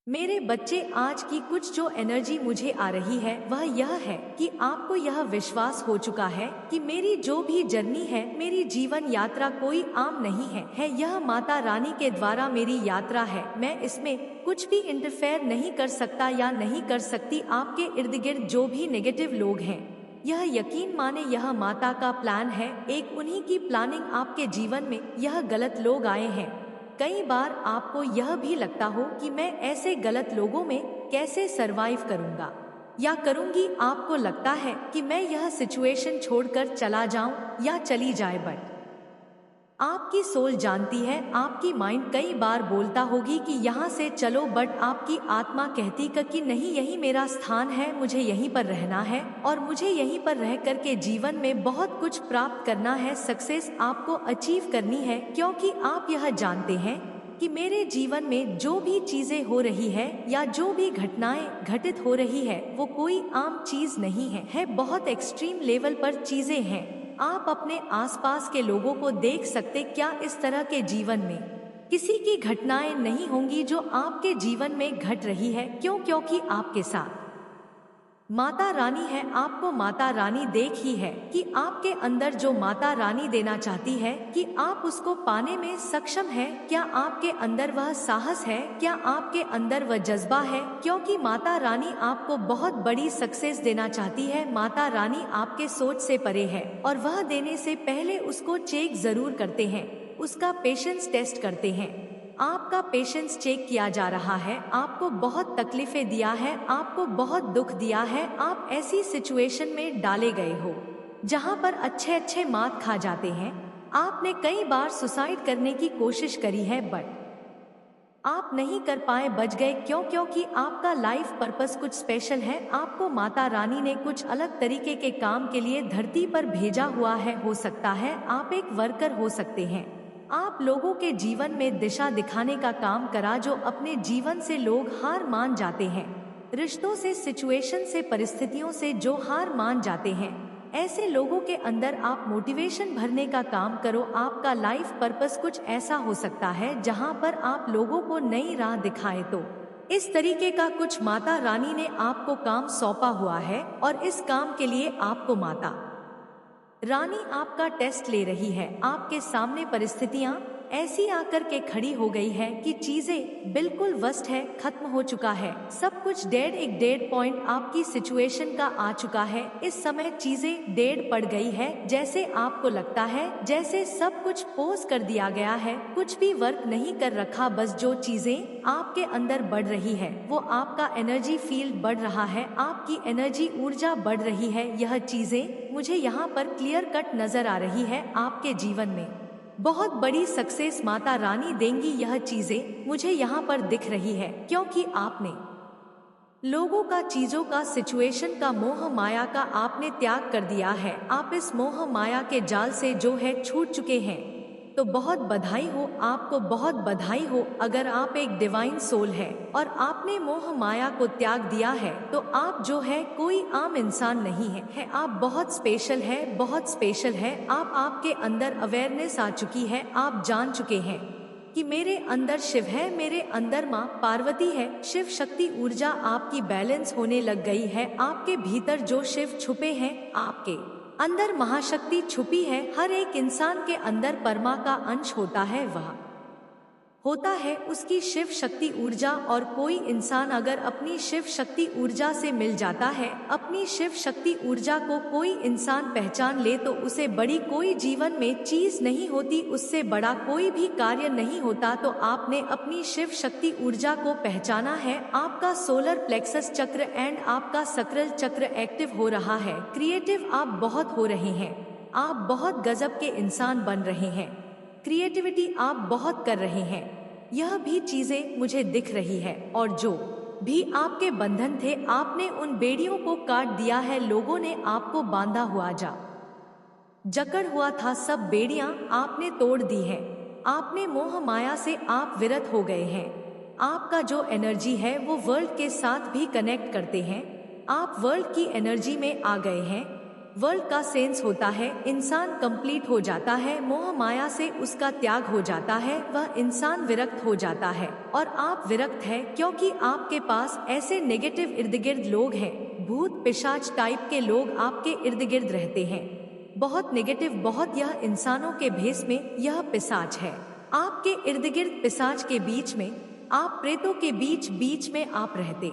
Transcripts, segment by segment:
मेरे बच्चे, आज की कुछ जो एनर्जी मुझे आ रही है वह यह है कि आपको यह विश्वास हो चुका है कि मेरी जो भी जर्नी है, मेरी जीवन यात्रा कोई आम नहीं है यह माता रानी के द्वारा मेरी यात्रा है। मैं इसमें कुछ भी इंटरफेयर नहीं कर सकता या नहीं कर सकती। आपके इर्द गिर्द जो भी नेगेटिव लोग हैं, यह यकीन माने यह माता का प्लान है, एक उन्हीं की प्लानिंग आपके जीवन में यह गलत लोग आए हैं। कई बार आपको यह भी लगता हो कि मैं ऐसे गलत लोगों में कैसे सरवाइव करूंगा या करूंगी। आपको लगता है कि मैं यह सिचुएशन छोड़कर चला जाऊं या चली जाए, बट आपकी सोल जानती है, आपकी माइंड कई बार बोलता होगी कि यहाँ से चलो, बट आपकी आत्मा कहती कि नहीं, यही मेरा स्थान है, मुझे यहीं पर रहना है और मुझे यहीं पर रह कर के जीवन में बहुत कुछ प्राप्त करना है, सक्सेस आपको अचीव करनी है। क्योंकि आप यह जानते हैं कि मेरे जीवन में जो भी चीजें हो रही है या जो भी घटनाएं घटित हो रही है वो कोई आम चीज नहीं है बहुत एक्सट्रीम लेवल पर चीजें हैं। आप अपने आसपास के लोगों को देख सकते, क्या इस तरह के जीवन में किसी की घटनाएं नहीं होंगी जो आपके जीवन में घट रही है? क्योंकि आपके साथ माता रानी है। आपको माता रानी देख ही है कि आपके अंदर जो माता रानी देना चाहती है कि आप उसको पाने में सक्षम है। क्या आपके अंदर वह साहस है? क्या आपके अंदर वह जज्बा है? क्योंकि माता रानी आपको बहुत बड़ी सक्सेस देना चाहती है। माता रानी आपके सोच से परे है और वह देने से पहले उसको चेक जरूर करते हैं, उसका पेशेंस टेस्ट करते हैं। आपका पेशेंस चेक किया जा रहा है। आपको बहुत तकलीफें दिया है, आपको बहुत दुख दिया है, आप ऐसी सिचुएशन में डाले गए हो जहां पर अच्छे अच्छे मात खा जाते हैं। आपने कई बार सुसाइड करने की कोशिश करी है, बट आप नहीं कर पाए, बच गए। क्योंकि आपका लाइफ पर्पस कुछ स्पेशल है। आपको माता रानी ने कुछ अलग तरीके के काम के लिए धरती पर भेजा हुआ है। हो सकता है आप एक वर्कर हो सकते हैं, आप लोगों के जीवन में दिशा दिखाने का काम करा, जो अपने जीवन से लोग हार मान जाते हैं, रिश्तों से, सिचुएशन से, परिस्थितियों से जो हार मान जाते हैं, ऐसे लोगों के अंदर आप मोटिवेशन भरने का काम करो। आपका लाइफ पर्पस कुछ ऐसा हो सकता है जहां पर आप लोगों को नई राह दिखाएं। तो इस तरीके का कुछ माता रानी ने आपको काम सौंपा हुआ है और इस काम के लिए आपको माता रानी आपका टेस्ट ले रही है। आपके सामने परिस्थितियां ऐसी आकर के खड़ी हो गई है कि चीजें बिल्कुल वर्स्ट है, खत्म हो चुका है, सब कुछ डेड, एक डेड पॉइंट आपकी सिचुएशन का आ चुका है। इस समय चीजें डेड पड़ गई है, जैसे आपको लगता है जैसे सब कुछ पोज कर दिया गया है, कुछ भी वर्क नहीं कर रखा। बस जो चीजें आपके अंदर बढ़ रही है वो आपका एनर्जी फील्ड बढ़ रहा है, आपकी एनर्जी ऊर्जा बढ़ रही है। यह चीजें मुझे यहाँ पर क्लियर कट नजर आ रही है। आपके जीवन में बहुत बड़ी सक्सेस माता रानी देंगी, यह चीजें मुझे यहाँ पर दिख रही है। क्योंकि आपने लोगों का, चीजों का, सिचुएशन का, मोह माया का आपने त्याग कर दिया है। आप इस मोह माया के जाल से जो है छूट चुके हैं। तो बहुत बधाई हो, आपको बहुत बधाई हो। अगर आप एक डिवाइन सोल है और आपने मोह माया को त्याग दिया है तो आप जो है कोई आम इंसान नहीं है आप बहुत स्पेशल है, बहुत स्पेशल है। आपके अंदर अवेयरनेस आ चुकी है, आप जान चुके हैं कि मेरे अंदर शिव है, मेरे अंदर माँ पार्वती है। शिव शक्ति ऊर्जा आपकी बैलेंस होने लग गई है। आपके भीतर जो शिव छुपे हैं, आपके अंदर महाशक्ति छुपी है। हर एक इंसान के अंदर परमा का अंश होता है, वह होता है उसकी शिव शक्ति ऊर्जा। और कोई इंसान अगर अपनी शिव शक्ति ऊर्जा से मिल जाता है, अपनी शिव शक्ति ऊर्जा को कोई इंसान पहचान ले तो उसे बड़ी कोई जीवन में चीज नहीं होती, उससे बड़ा कोई भी कार्य नहीं होता। तो आपने अपनी शिव शक्ति ऊर्जा को पहचाना है। आपका सोलर प्लेक्सस चक्र एंड आपका सक्राल चक्र एक्टिव हो रहा है। क्रिएटिव आप बहुत हो रहे हैं, आप बहुत गजब के इंसान बन रहे हैं, क्रिएटिविटी आप बहुत कर रहे हैं, यह भी चीजें मुझे दिख रही है। और जो भी आपके बंधन थे, आपने उन बेड़ियों को काट दिया है। लोगों ने आपको बांधा हुआ जकड़ हुआ था, सब बेड़ियां आपने तोड़ दी है। आपने मोह माया से आप विरत हो गए हैं। आपका जो एनर्जी है वो वर्ल्ड के साथ भी कनेक्ट करते हैं, आप वर्ल्ड की एनर्जी में आ गए हैं। वर्ल्ड का सेंस होता है, इंसान कंप्लीट हो जाता है, मोह माया से उसका त्याग हो जाता है, वह इंसान विरक्त हो जाता है। और आप विरक्त हैं क्योंकि आपके पास ऐसे नेगेटिव इर्द गिर्द लोग हैं, भूत पिशाच टाइप के लोग आपके इर्द गिर्द रहते हैं, बहुत नेगेटिव, बहुत। यह इंसानों के भेष में यह पिशाच है, आपके इर्द गिर्द पिशाच के बीच में, आप प्रेतों के बीच बीच में आप रहते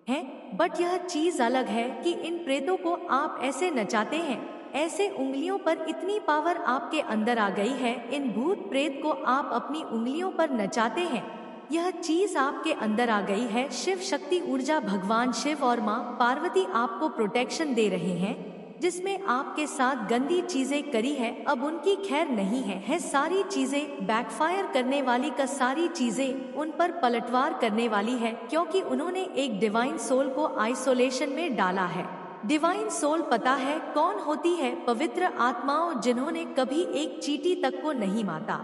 हैं। बट यह चीज अलग है कि इन प्रेतों को आप ऐसे नचाते हैं, ऐसे उंगलियों पर इतनी पावर आपके अंदर आ गई है, इन भूत प्रेत को आप अपनी उंगलियों पर नचाते हैं, यह चीज आपके अंदर आ गई है। शिव शक्ति ऊर्जा, भगवान शिव और माँ पार्वती आपको प्रोटेक्शन दे रहे हैं, जिसमें आपके साथ गंदी चीजें करी है, अब उनकी खैर नहीं है सारी चीजें बैकफायर करने वाली का, सारी चीजें उन पर पलटवार करने वाली है, क्योंकि उन्होंने एक डिवाइन सोल को आइसोलेशन में डाला है। डिवाइन सोल पता है कौन होती है? पवित्र आत्माओं, जिन्होंने कभी एक चींटी तक को नहीं माता,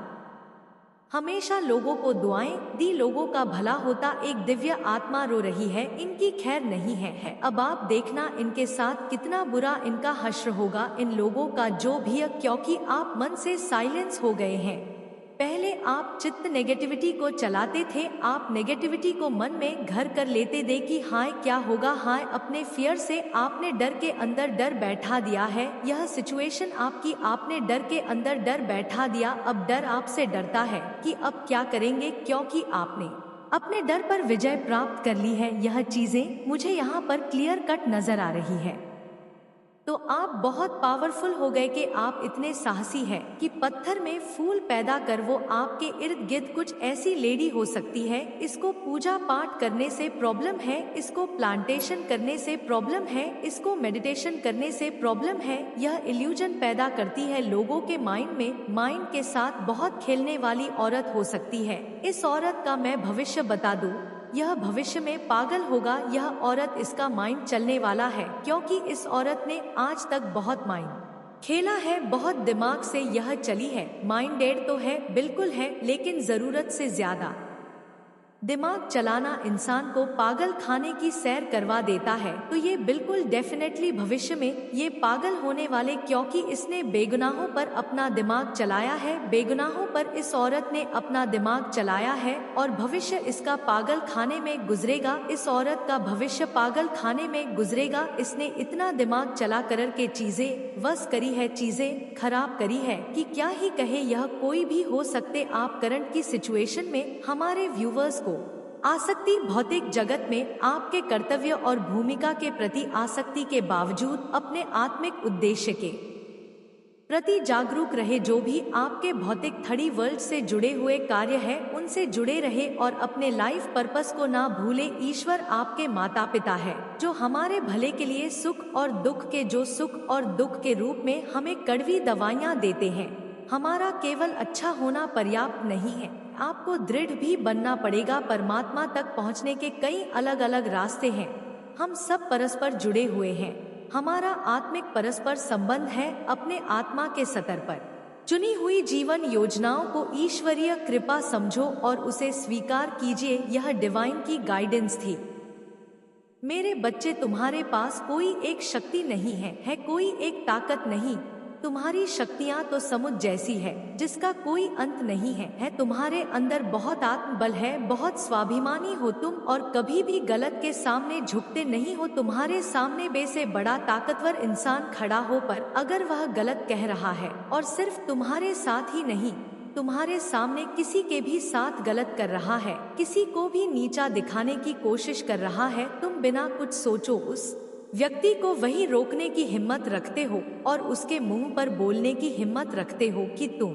हमेशा लोगों को दुआएं दी, लोगों का भला होता, एक दिव्य आत्मा रो रही है, इनकी खैर नहीं है। अब आप देखना इनके साथ कितना बुरा इनका हश्र होगा, इन लोगों का जो भी, क्योंकि आप मन से साइलेंस हो गए हैं। पहले आप चित्त नेगेटिविटी को चलाते थे, आप नेगेटिविटी को मन में घर कर लेते दे कि हाय क्या होगा, हाय अपने फियर से आपने डर के अंदर डर बैठा दिया है। यह सिचुएशन आपकी, आपने डर के अंदर डर बैठा दिया, अब डर आपसे डरता है कि अब क्या करेंगे, क्योंकि आपने अपने डर पर विजय प्राप्त कर ली है। यह चीजें मुझे यहाँ पर क्लियर कट नजर आ रही है। तो आप बहुत पावरफुल हो गए कि आप इतने साहसी हैं कि पत्थर में फूल पैदा कर, वो आपके इर्द गिर्द कुछ ऐसी लेडी हो सकती है, इसको पूजा पाठ करने से प्रॉब्लम है, इसको प्लांटेशन करने से प्रॉब्लम है, इसको मेडिटेशन करने से प्रॉब्लम है। यह इल्यूजन पैदा करती है लोगों के माइंड में, माइंड के साथ बहुत खेलने वाली औरत हो सकती है। इस औरत का मैं भविष्य बता दूं, यह भविष्य में पागल होगा, यह औरत, इसका माइंड चलने वाला है, क्योंकि इस औरत ने आज तक बहुत माइंड खेला है, बहुत दिमाग से यह चली है। माइंडेड तो है, बिल्कुल है, लेकिन जरूरत से ज्यादा दिमाग चलाना इंसान को पागल खाने की सैर करवा देता है। तो ये बिल्कुल डेफिनेटली भविष्य में ये पागल होने वाले, क्योंकि इसने बेगुनाहों पर अपना दिमाग चलाया है, बेगुनाहों पर इस औरत ने अपना दिमाग चलाया है, और भविष्य इसका पागल खाने में गुजरेगा। इस औरत का भविष्य पागल खाने में गुजरेगा। इसने इतना दिमाग चला कर के चीजें वस करी है, चीजें खराब करी है कि क्या ही कहे। यह कोई भी हो सकते। आप करंट की सिचुएशन में हमारे व्यूवर्स आसक्ति, भौतिक जगत में आपके कर्तव्य और भूमिका के प्रति आसक्ति के बावजूद अपने आत्मिक उद्देश्य के प्रति जागरूक रहे। जो भी आपके भौतिक थर्ड वर्ल्ड से जुड़े हुए कार्य है, उनसे जुड़े रहे और अपने लाइफ पर्पस को ना भूले। ईश्वर आपके माता पिता है, जो हमारे भले के लिए सुख और दुख के, जो सुख और दुख के रूप में हमें कड़वी दवाइयाँ देते हैं। हमारा केवल अच्छा होना पर्याप्त नहीं है, आपको दृढ़ भी बनना पड़ेगा। परमात्मा तक पहुंचने के कई अलग अलग रास्ते हैं। हम सब परस्पर जुड़े हुए हैं। हमारा आत्मिक परस्पर संबंध है अपने आत्मा के स्तर पर। चुनी हुई जीवन योजनाओं को ईश्वरीय कृपा समझो और उसे स्वीकार कीजिए। यह डिवाइन की गाइडेंस थी। मेरे बच्चे, तुम्हारे पास कोई एक शक्ति नहीं है कोई एक ताकत नहीं। तुम्हारी शक्तियाँ तो समुद्र जैसी है, जिसका कोई अंत नहीं है। तुम्हारे अंदर बहुत आत्मबल है, बहुत स्वाभिमानी हो तुम, और कभी भी गलत के सामने झुकते नहीं हो। तुम्हारे सामने बे से बड़ा ताकतवर इंसान खड़ा हो, पर अगर वह गलत कह रहा है, और सिर्फ तुम्हारे साथ ही नहीं, तुम्हारे सामने किसी के भी साथ गलत कर रहा है, किसी को भी नीचा दिखाने की कोशिश कर रहा है, तुम बिना कुछ सोचो उस व्यक्ति को वही रोकने की हिम्मत रखते हो और उसके मुंह पर बोलने की हिम्मत रखते हो कि तुम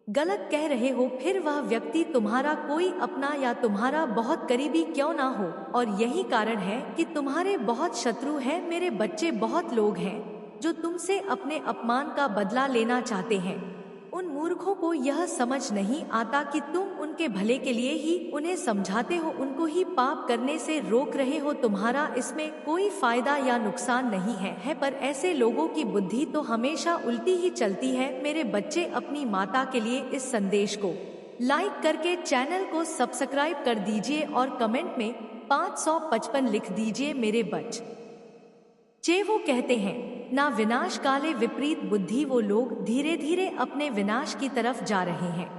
गलत कह रहे हो। फिर वह व्यक्ति तुम्हारा कोई अपना या तुम्हारा बहुत करीबी क्यों ना हो, और यही कारण है कि तुम्हारे बहुत शत्रु हैं। मेरे बच्चे, बहुत लोग हैं जो तुमसे अपने अपमान का बदला लेना चाहते हैं। उन मूर्खों को यह समझ नहीं आता कि तुम उनके भले के लिए ही उन्हें समझाते हो, उनको ही पाप करने से रोक रहे हो। तुम्हारा इसमें कोई फायदा या नुकसान नहीं है। पर ऐसे लोगों की बुद्धि तो हमेशा उल्टी ही चलती है। मेरे बच्चे, अपनी माता के लिए इस संदेश को लाइक करके चैनल को सब्सक्राइब कर दीजिए और कमेंट में 555 लिख दीजिए। मेरे बच्चे, चे वो कहते हैं, ना विनाश काले विपरीत बुद्धि वो लोग धीरे धीरे अपने विनाश की तरफ जा रहे हैं।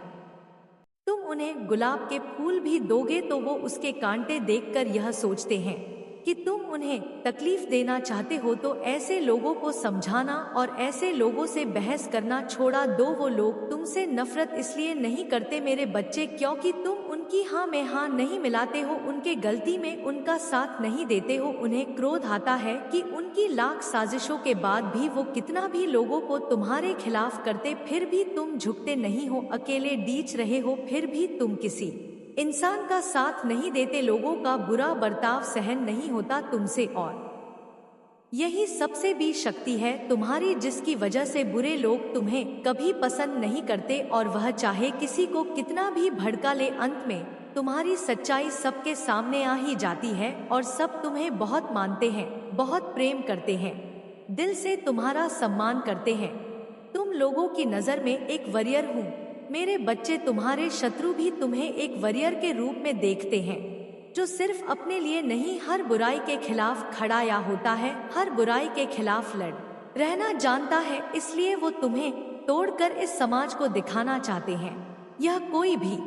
तुम उन्हें गुलाब के फूल भी दोगे तो वो उसके कांटे देखकर यह सोचते हैं कि तुम उन्हें तकलीफ देना चाहते हो, तो ऐसे लोगों को समझाना और ऐसे लोगों से बहस करना छोड़ा दो। वो लोग तुमसे नफरत इसलिए नहीं करते मेरे बच्चे क्योंकि तुम उनकी हाँ में हाँ नहीं मिलाते हो, उनके गलती में उनका साथ नहीं देते हो। उन्हें क्रोध आता है कि उनकी लाख साजिशों के बाद भी वो कितना भी लोगों को तुम्हारे खिलाफ करते फिर भी तुम झुकते नहीं हो, अकेले डीच रहे हो, फिर भी तुम किसी इंसान का साथ नहीं देते। लोगों का बुरा बर्ताव सहन नहीं होता तुमसे, और यही सबसे भी शक्ति है तुम्हारी जिसकी वजह से बुरे लोग तुम्हें कभी पसंद नहीं करते, और वह चाहे किसी को कितना भी भड़का ले, अंत में तुम्हारी सच्चाई सबके सामने आ ही जाती है और सब तुम्हें बहुत मानते हैं, बहुत प्रेम करते हैं, दिल से तुम्हारा सम्मान करते हैं। तुम लोगों की नजर में एक वरियर हूँ मेरे बच्चे, तुम्हारे शत्रु भी तुम्हें एक वरियर के रूप में देखते हैं जो सिर्फ अपने लिए नहीं हर बुराई के खिलाफ खड़ा या होता है, हर बुराई के खिलाफ लड़ रहना जानता है। इसलिए वो तुम्हें तोड़कर इस समाज को दिखाना चाहते हैं। यह कोई भी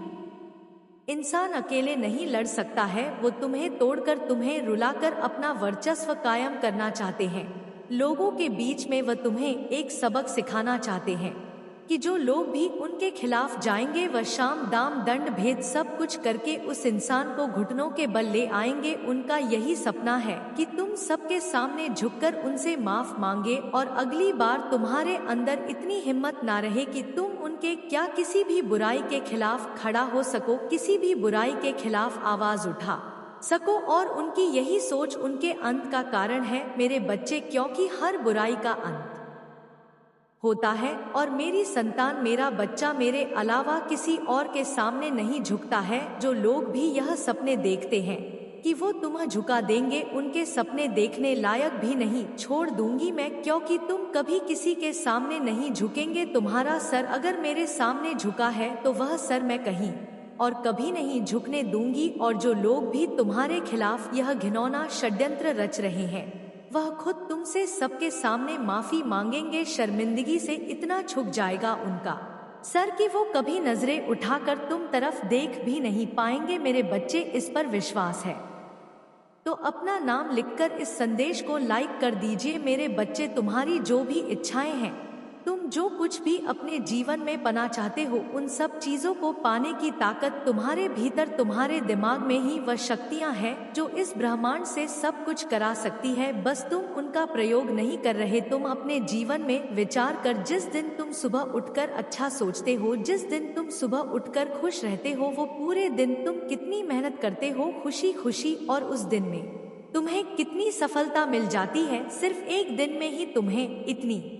इंसान अकेले नहीं लड़ सकता है, वो तुम्हें तोड़कर तुम्हें रुलाकर अपना वर्चस्व कायम करना चाहते हैं। लोगों के बीच में वह तुम्हें एक सबक सिखाना चाहते हैं कि जो लोग भी उनके खिलाफ जाएंगे वह शाम दाम दंड भेद सब कुछ करके उस इंसान को घुटनों के बल ले आएंगे। उनका यही सपना है कि तुम सबके सामने झुककर उनसे माफ मांगे और अगली बार तुम्हारे अंदर इतनी हिम्मत ना रहे कि तुम उनके क्या किसी भी बुराई के खिलाफ खड़ा हो सको, किसी भी बुराई के खिलाफ आवाज उठा सको। और उनकी यही सोच उनके अंत का कारण है मेरे बच्चे, क्योंकि हर बुराई का अंत होता है और मेरी संतान मेरा बच्चा मेरे अलावा किसी और के सामने नहीं झुकता है। जो लोग भी यह सपने देखते हैं कि वो तुम्हें झुका देंगे, उनके सपने देखने लायक भी नहीं छोड़ दूंगी मैं, क्योंकि तुम कभी किसी के सामने नहीं झुकेंगे। तुम्हारा सर अगर मेरे सामने झुका है तो वह सर मैं कहीं और कभी नहीं झुकने दूंगी। और जो लोग भी तुम्हारे खिलाफ यह घिनौना षड्यंत्र रच रहे हैं वह खुद तुमसे सबके सामने माफी मांगेंगे। शर्मिंदगी से इतना झुक जाएगा उनका सर कि वो कभी नजरें उठाकर तुम तरफ देख भी नहीं पाएंगे। मेरे बच्चे, इस पर विश्वास है तो अपना नाम लिखकर इस संदेश को लाइक कर दीजिए। मेरे बच्चे, तुम्हारी जो भी इच्छाएं हैं, तुम जो कुछ भी अपने जीवन में पाना चाहते हो, उन सब चीजों को पाने की ताकत तुम्हारे भीतर, तुम्हारे दिमाग में ही वह शक्तियां हैं जो इस ब्रह्मांड से सब कुछ करा सकती है। बस तुम उनका प्रयोग नहीं कर रहे। तुम अपने जीवन में विचार कर, जिस दिन तुम सुबह उठकर अच्छा सोचते हो, जिस दिन तुम सुबह उठकर खुश रहते हो, वो पूरे दिन तुम कितनी मेहनत करते हो खुशी खुशी, और उस दिन में तुम्हें कितनी सफलता मिल जाती है। सिर्फ एक दिन में ही तुम्हें इतनी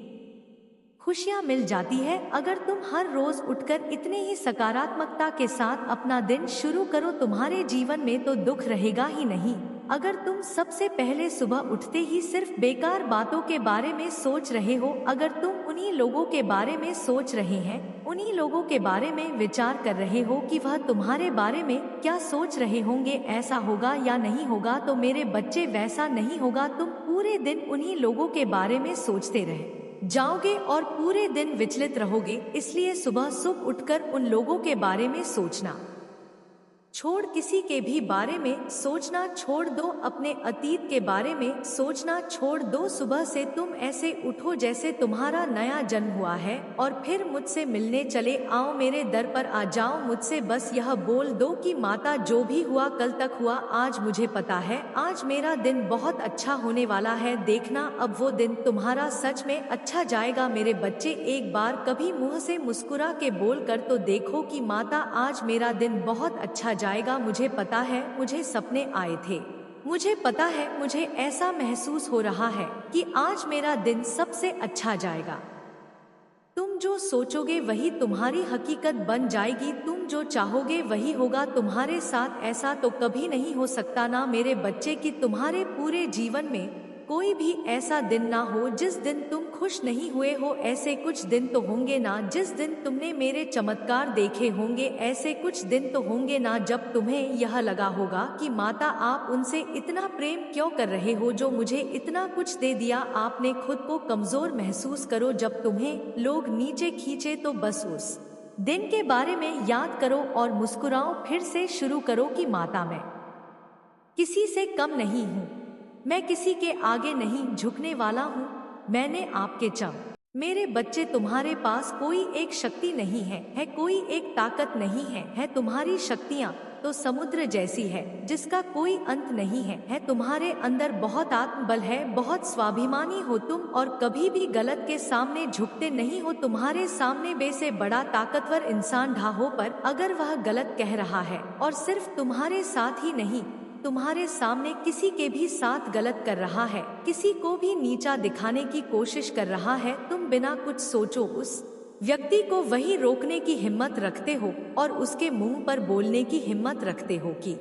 खुशियाँ मिल जाती है। अगर तुम हर रोज उठकर इतने ही सकारात्मकता के साथ अपना दिन शुरू करो, तुम्हारे जीवन में तो दुख रहेगा ही नहीं। अगर तुम सबसे पहले सुबह उठते ही सिर्फ बेकार बातों के बारे में सोच रहे हो, अगर तुम उन्हीं लोगों के बारे में सोच रहे हैं, उन्हीं लोगों के बारे में विचार कर रहे हो कि वह तुम्हारे बारे में क्या सोच रहे होंगे, ऐसा होगा या नहीं होगा, तो मेरे बच्चे वैसा नहीं होगा। तुम पूरे दिन उन्हीं लोगों के बारे में सोचते रहे जाओगे और पूरे दिन विचलित रहोगे। इसलिए सुबह सुबह उठकर उन लोगों के बारे में सोचना छोड़, किसी के भी बारे में सोचना छोड़ दो, अपने अतीत के बारे में सोचना छोड़ दो। सुबह से तुम ऐसे उठो जैसे तुम्हारा नया जन्म हुआ है और फिर मुझसे मिलने चले आओ, मेरे दर पर आ जाओ। मुझसे बस यह बोल दो कि माता, जो भी हुआ कल तक हुआ, आज मुझे पता है, आज मेरा दिन बहुत अच्छा होने वाला है। देखना अब वो दिन तुम्हारा सच में अच्छा जाएगा। मेरे बच्चे, एक बार कभी मुंह से मुस्कुरा के बोल कर तो देखो कि माता, आज मेरा दिन बहुत अच्छा जाएगा। मुझे पता है, मुझे सपने आए थे, मुझे पता है, मुझे ऐसा महसूस हो रहा है कि आज मेरा दिन सबसे अच्छा जाएगा। तुम जो सोचोगे वही तुम्हारी हकीकत बन जाएगी। तुम जो चाहोगे वही होगा तुम्हारे साथ। ऐसा तो कभी नहीं हो सकता ना मेरे बच्चे कि तुम्हारे पूरे जीवन में कोई भी ऐसा दिन ना हो जिस दिन तुम खुश नहीं हुए हो। ऐसे कुछ दिन तो होंगे ना जिस दिन तुमने मेरे चमत्कार देखे होंगे। ऐसे कुछ दिन तो होंगे ना जब तुम्हें यह लगा होगा कि माता आप उनसे इतना प्रेम क्यों कर रहे हो जो मुझे इतना कुछ दे दिया। आपने खुद को कमजोर महसूस करो जब तुम्हें लोग नीचे खींचे, तो बस उस दिन के बारे में याद करो और मुस्कुराओ। फिर से शुरू करो कि माता मैं किसी से कम नहीं हूँ, मैं किसी के आगे नहीं झुकने वाला हूँ। मैंने आपके मेरे बच्चे, तुम्हारे पास कोई एक शक्ति नहीं है कोई एक ताकत नहीं है तुम्हारी शक्तियाँ तो समुद्र जैसी है जिसका कोई अंत नहीं है तुम्हारे अंदर बहुत आत्मबल है, बहुत स्वाभिमानी हो तुम और कभी भी गलत के सामने झुकते नहीं हो। तुम्हारे सामने बे से बड़ा ताकतवर इंसान ढा हो, पर अगर वह गलत कह रहा है और सिर्फ तुम्हारे साथ ही नहीं, तुम्हारे सामने किसी के भी साथ गलत कर रहा है, किसी को भी नीचा दिखाने की कोशिश कर रहा है, तुम बिना कुछ सोचो उस व्यक्ति को वही रोकने की हिम्मत रखते हो और उसके मुंह पर बोलने की हिम्मत रखते हो कि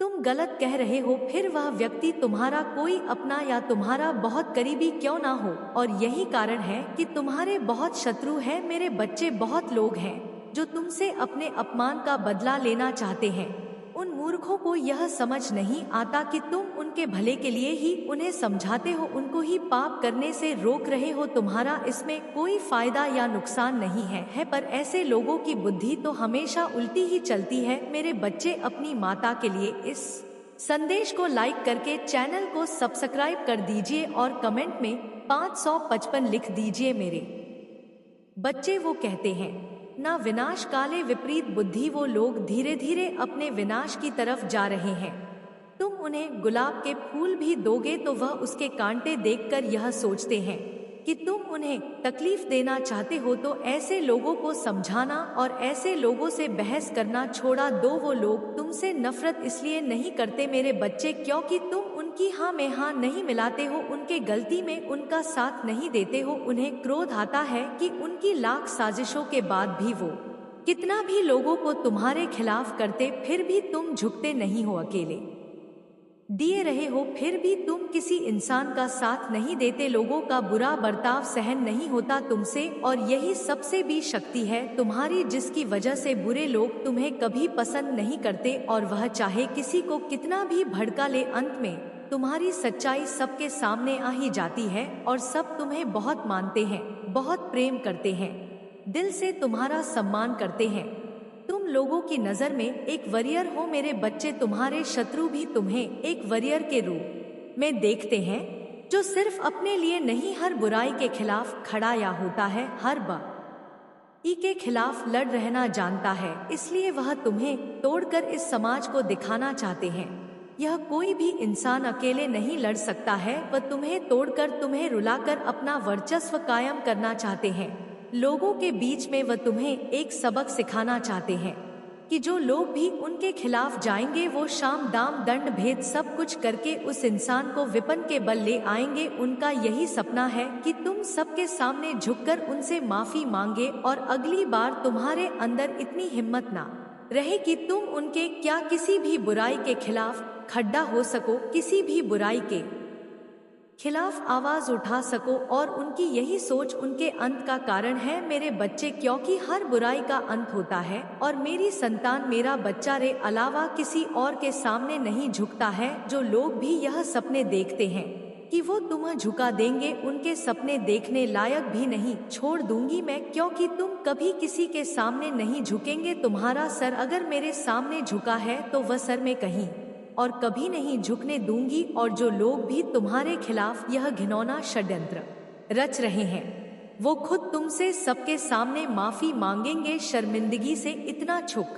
तुम गलत कह रहे हो, फिर वह व्यक्ति तुम्हारा कोई अपना या तुम्हारा बहुत करीबी क्यों ना हो। और यही कारण है कि तुम्हारे बहुत शत्रु हैं। मेरे बच्चे, बहुत लोग हैं जो तुमसे अपने अपमान का बदला लेना चाहते हैं। उन मूर्खों को यह समझ नहीं आता कि तुम उनके भले के लिए ही उन्हें समझाते हो, उनको ही पाप करने से रोक रहे हो। तुम्हारा इसमें कोई फायदा या नुकसान नहीं है पर ऐसे लोगों की बुद्धि तो हमेशा उल्टी ही चलती है। मेरे बच्चे, अपनी माता के लिए इस संदेश को लाइक करके चैनल को सब्सक्राइब कर दीजिए और कमेंट में 555 लिख दीजिए। मेरे बच्चे, वो कहते हैं ना विनाश काले विपरीत बुद्धि, वो लोग धीरे धीरे अपने विनाश की तरफ जा रहे हैं। तुम उन्हें गुलाब के फूल भी दोगे तो वह उसके कांटे देखकर यह सोचते हैं कि तुम उन्हें तकलीफ देना चाहते हो। तो ऐसे लोगों को समझाना और ऐसे लोगों से बहस करना छोड़ा दो। वो लोग तुमसे नफरत इसलिए नहीं करते मेरे बच्चे क्योंकि तुम उनकी हाँ में हाँ नहीं मिलाते हो, उनके गलती में उनका साथ नहीं देते हो। उन्हें क्रोध आता है कि उनकी लाख साजिशों के बाद भी वो कितना भी लोगों को तुम्हारे खिलाफ करते, फिर भी तुम झुकते नहीं हो, अकेले दिए रहे हो, फिर भी तुम किसी इंसान का साथ नहीं देते। लोगों का बुरा बर्ताव सहन नहीं होता तुमसे और यही सबसे भी शक्ति है तुम्हारी, जिसकी वजह से बुरे लोग तुम्हें कभी पसंद नहीं करते और वह चाहे किसी को कितना भी भड़का ले, अंत में तुम्हारी सच्चाई सबके सामने आ ही जाती है और सब तुम्हें बहुत मानते हैं, बहुत प्रेम करते हैं, दिल से तुम्हारा सम्मान करते हैं। तुम लोगों की नजर में एक वॉरियर हो मेरे बच्चे, तुम्हारे शत्रु भी तुम्हें एक वॉरियर के रूप में देखते हैं जो सिर्फ अपने लिए नहीं, हर बुराई के खिलाफ खड़ा या होता है, हर बुराई के खिलाफ लड़ रहना जानता है। इसलिए वह तुम्हें तोड़कर इस समाज को दिखाना चाहते हैं। यह कोई भी इंसान अकेले नहीं लड़ सकता है, वह तुम्हें तोड़कर, तुम्हें रुलाकर अपना वर्चस्व कायम करना चाहते हैं। लोगों के बीच में वह तुम्हें एक सबक सिखाना चाहते हैं कि जो लोग भी उनके खिलाफ जाएंगे वो शाम दाम दंड भेद सब कुछ करके उस इंसान को विपन के बल ले आएंगे। उनका यही सपना है कि तुम सबके सामने झुककर उनसे माफी मांगे और अगली बार तुम्हारे अंदर इतनी हिम्मत ना रहे कि तुम उनके क्या किसी भी बुराई के खिलाफ खड़ा हो सको, किसी भी बुराई के खिलाफ आवाज उठा सको। और उनकी यही सोच उनके अंत का कारण है मेरे बच्चे, क्योंकि हर बुराई का अंत होता है और मेरी संतान, मेरा बच्चा रे अलावा किसी और के सामने नहीं झुकता है। जो लोग भी यह सपने देखते हैं कि वो तुम्हें झुका देंगे, उनके सपने देखने लायक भी नहीं छोड़ दूंगी मैं, क्योंकि तुम कभी किसी के सामने नहीं झुकेंगे। तुम्हारा सर अगर मेरे सामने झुका है तो वह सर में कहीं और कभी नहीं झुकने दूंगी। और जो लोग भी तुम्हारे खिलाफ यह घिनौना षड्यंत्र रच रहे हैं वो खुद तुमसे सबके सामने माफी मांगेंगे। शर्मिंदगी से इतना झुक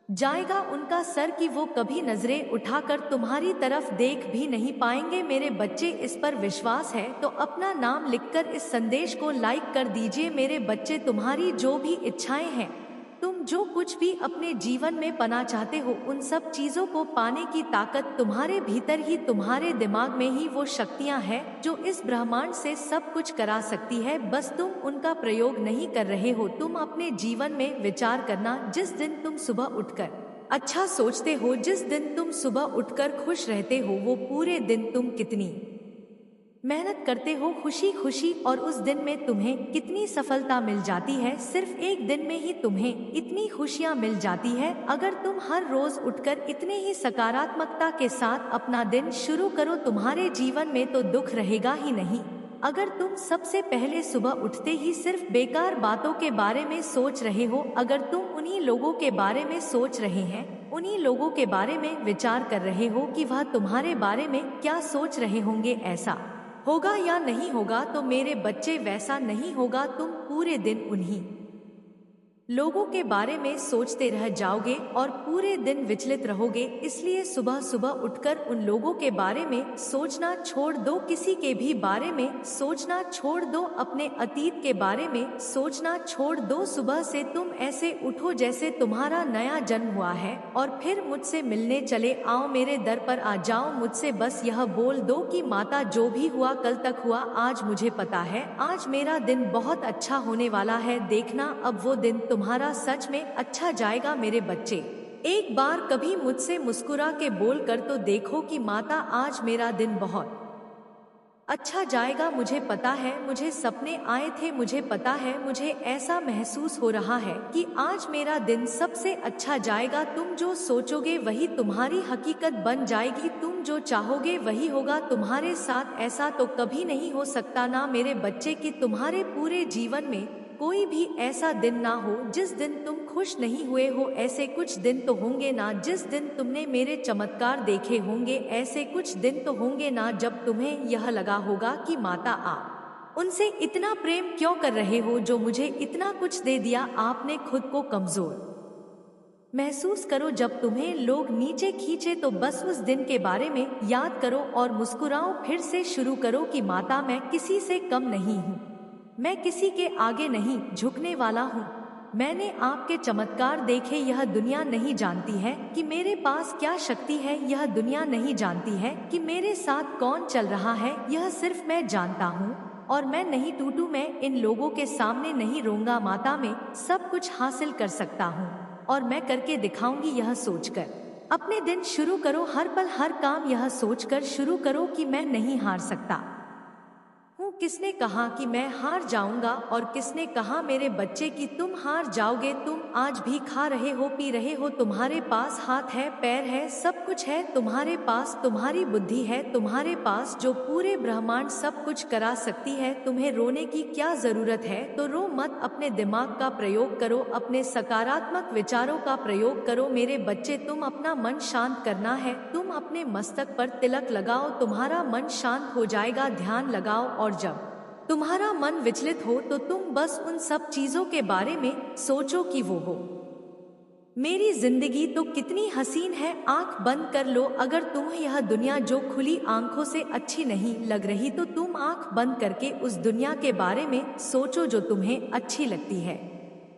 जाएगा उनका सर कि वो कभी नजरें उठाकर तुम्हारी तरफ देख भी नहीं पाएंगे। मेरे बच्चे, इस पर विश्वास है तो अपना नाम लिखकर इस संदेश को लाइक कर दीजिए। मेरे बच्चे, तुम्हारी जो भी इच्छाएं हैं, तुम जो कुछ भी अपने जीवन में पाना चाहते हो, उन सब चीजों को पाने की ताकत तुम्हारे भीतर ही, तुम्हारे दिमाग में ही वो शक्तियां हैं जो इस ब्रह्मांड से सब कुछ करा सकती है। बस तुम उनका प्रयोग नहीं कर रहे हो। तुम अपने जीवन में विचार करना, जिस दिन तुम सुबह उठकर अच्छा सोचते हो, जिस दिन तुम सुबह उठकर खुश रहते हो वो पूरे दिन तुम कितनी मेहनत करते हो खुशी खुशी, और उस दिन में तुम्हें कितनी सफलता मिल जाती है। सिर्फ एक दिन में ही तुम्हें इतनी खुशियाँ मिल जाती है। अगर तुम हर रोज उठकर इतने ही सकारात्मकता के साथ अपना दिन शुरू करो, तुम्हारे जीवन में तो दुख रहेगा ही नहीं। अगर तुम सबसे पहले सुबह उठते ही सिर्फ बेकार बातों के बारे में सोच रहे हो, अगर तुम उन्हीं लोगों के बारे में सोच रहे हैं, उन्हीं लोगों के बारे में विचार कर रहे हो कि वह तुम्हारे बारे में क्या सोच रहे होंगे, ऐसा होगा या नहीं होगा, तो मेरे बच्चे वैसा नहीं होगा। तुम पूरे दिन उन्हीं लोगों के बारे में सोचते रह जाओगे और पूरे दिन विचलित रहोगे। इसलिए सुबह सुबह उठकर उन लोगों के बारे में सोचना छोड़ दो, किसी के भी बारे में सोचना छोड़ दो, अपने अतीत के बारे में सोचना छोड़ दो। सुबह से तुम ऐसे उठो जैसे तुम्हारा नया जन्म हुआ है और फिर मुझसे मिलने चले आओ, मेरे दर पर आ जाओ, मुझसे बस यह बोल दो कि माता जो भी हुआ कल तक हुआ, आज मुझे पता है आज मेरा दिन बहुत अच्छा होने वाला है। देखना अब वो दिन तुम्हारा सच में अच्छा जाएगा। मेरे बच्चे, एक बार कभी मुझसे मुस्कुरा के बोल कर तो देखो कि माता आज मेरा दिन बहुत अच्छा जाएगा। मुझे पता है, मुझे सपने आए थे, मुझे पता है, मुझे ऐसा महसूस हो रहा है कि आज मेरा दिन सबसे अच्छा जाएगा। तुम जो सोचोगे वही तुम्हारी हकीकत बन जाएगी, तुम जो चाहोगे वही होगा तुम्हारे साथ। ऐसा तो कभी नहीं हो सकता ना मेरे बच्चे कि तुम्हारे पूरे जीवन में कोई भी ऐसा दिन ना हो जिस दिन तुम खुश नहीं हुए हो। ऐसे कुछ दिन तो होंगे ना जिस दिन तुमने मेरे चमत्कार देखे होंगे, ऐसे कुछ दिन तो होंगे ना जब तुम्हें यह लगा होगा कि माता आप उनसे इतना प्रेम क्यों कर रहे हो, जो मुझे इतना कुछ दे दिया आपने, खुद को कमजोर महसूस करो। जब तुम्हें लोग नीचे खींचे तो बस उस दिन के बारे में याद करो और मुस्कुराओ। फिर से शुरू करो कि माता मैं किसी से कम नहीं हूँ, मैं किसी के आगे नहीं झुकने वाला हूँ। मैंने आपके चमत्कार देखे, यह दुनिया नहीं जानती है कि मेरे पास क्या शक्ति है, यह दुनिया नहीं जानती है कि मेरे साथ कौन चल रहा है, यह सिर्फ मैं जानता हूँ। और मैं नहीं टूटू, मैं इन लोगों के सामने नहीं रोऊंगा। माता में सब कुछ हासिल कर सकता हूँ और मैं करके दिखाऊंगी। यह सोचकर अपने दिन शुरू करो, हर पल हर काम यह सोचकर शुरू करो कि मैं नहीं हार सकता हूँ। किसने कहा कि मैं हार जाऊंगा, और किसने कहा मेरे बच्चे कि तुम हार जाओगे। तुम आज भी खा रहे हो, पी रहे हो, तुम्हारे पास हाथ है, पैर है, सब कुछ है तुम्हारे पास, तुम्हारी बुद्धि है तुम्हारे पास जो पूरे ब्रह्मांड सब कुछ करा सकती है। तुम्हें रोने की क्या जरूरत है, तो रो मत, अपने दिमाग का प्रयोग करो, अपने सकारात्मक विचारों का प्रयोग करो। मेरे बच्चे, तुम अपना मन शांत करना है, तुम अपने मस्तक पर तिलक लगाओ, तुम्हारा मन शांत हो जाएगा। ध्यान लगाओ और जब तुम्हारा मन विचलित हो तो तुम बस उन सब चीजों के बारे में सोचो कि वो हो मेरी जिंदगी तो कितनी हसीन है। आंख बंद कर लो, अगर तुम्हें यह दुनिया जो खुली आंखों से अच्छी नहीं लग रही तो तुम आंख बंद करके उस दुनिया के बारे में सोचो जो तुम्हें अच्छी लगती है।